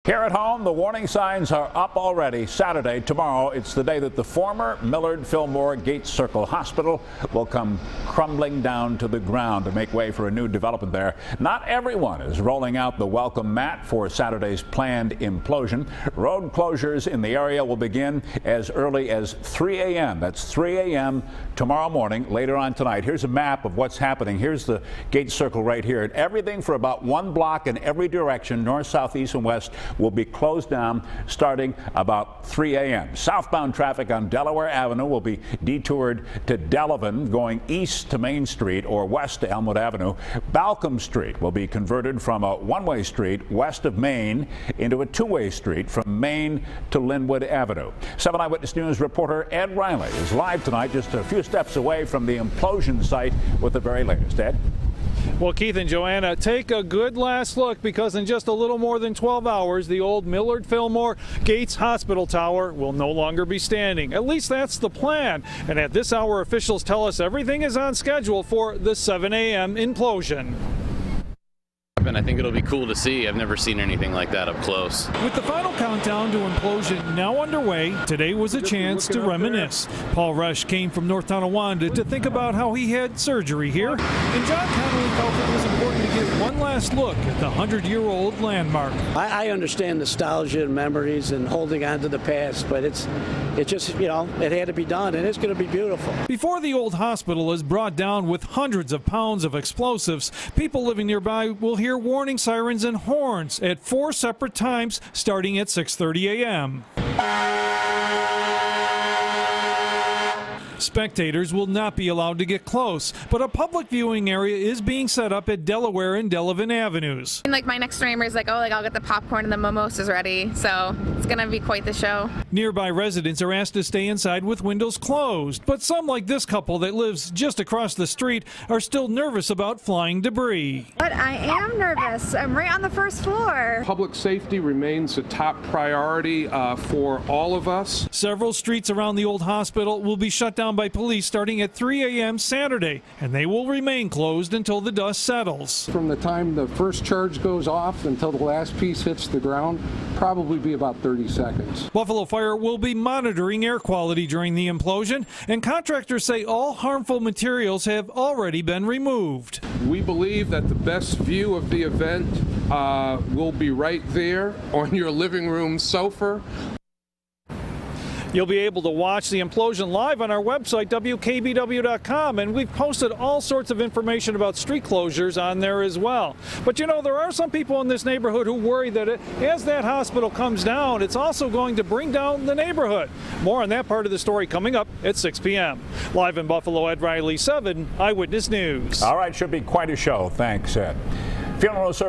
Here at home, the warning signs are up already. Saturday, tomorrow, it's the day that the former Millard Fillmore Gates Circle Hospital will come crumbling down to the ground to make way for a new development there. Not everyone is rolling out the welcome mat for Saturday's planned implosion. Road closures in the area will begin as early as 3 a.m. That's 3 a.m. tomorrow morning. Later on tonight, here's a map of what's happening. Here's the Gates Circle right here. And everything for about 1 block in every direction, north, south, east, and west, will be closed down starting about 3 a.m. Southbound traffic on Delaware Avenue will be detoured to Delavan, going east to Main Street or west to Elmwood Avenue. Balcom Street will be converted from a one-way street west of Main into a two-way street from Main to Linwood Avenue. 7 Eyewitness News reporter Ed Riley is live tonight, just a few steps away from the implosion site with the very latest. Ed? Well, Keith and Joanna, take a good last look, because in just a little more than 12 hours, the old Millard Fillmore Gates Hospital Tower will no longer be standing. At least that's the plan. And at this hour, officials tell us everything is on schedule for the 7 a.m. implosion. And I think it'll be cool to see. I've never seen anything like that up close. With the final countdown to implosion now underway, today was a chance to reminisce. Paul Rush came from North Tonawanda to think about how he had surgery here, and John Connolly felt it was important to get one last look at the 100-year-old landmark. I understand nostalgia and memories and holding on to the past, but it just, it had to be done, and it's going to be beautiful. Before the old hospital is brought down with hundreds of pounds of explosives, people living nearby will hear warning sirens and horns at 4 separate times starting at 6:30 a.m. Spectators will not be allowed to get close, but a public viewing area is being set up at Delaware and Delavan Avenues. And my next door neighbor is I'll get the popcorn and the mimosas ready, so it's going to be quite the show. Nearby residents are asked to stay inside with windows closed, but some, like this couple that lives just across the street, are still nervous about flying debris. But I am nervous. I'm right on the first floor. Public safety remains a top priority for all of us. Several streets around the old hospital will be shut down by police starting at 3 a.m. Saturday, and they will remain closed until the dust settles. From the time the first charge goes off until the last piece hits the ground, probably be about 30 seconds. Buffalo Fire will be monitoring air quality during the implosion, and contractors say all harmful materials have already been removed. We believe that the best view of the event will be right there on your living room sofa. You'll be able to watch the implosion live on our website, WKBW.com, and we've posted all sorts of information about street closures on there as well. But there are some people in this neighborhood who worry that as that hospital comes down, it's also going to bring down the neighborhood. More on that part of the story coming up at 6 p.m. Live in Buffalo, Ed Riley, 7 Eyewitness News. All right, should be quite a show. Thanks, Ed. Funeral service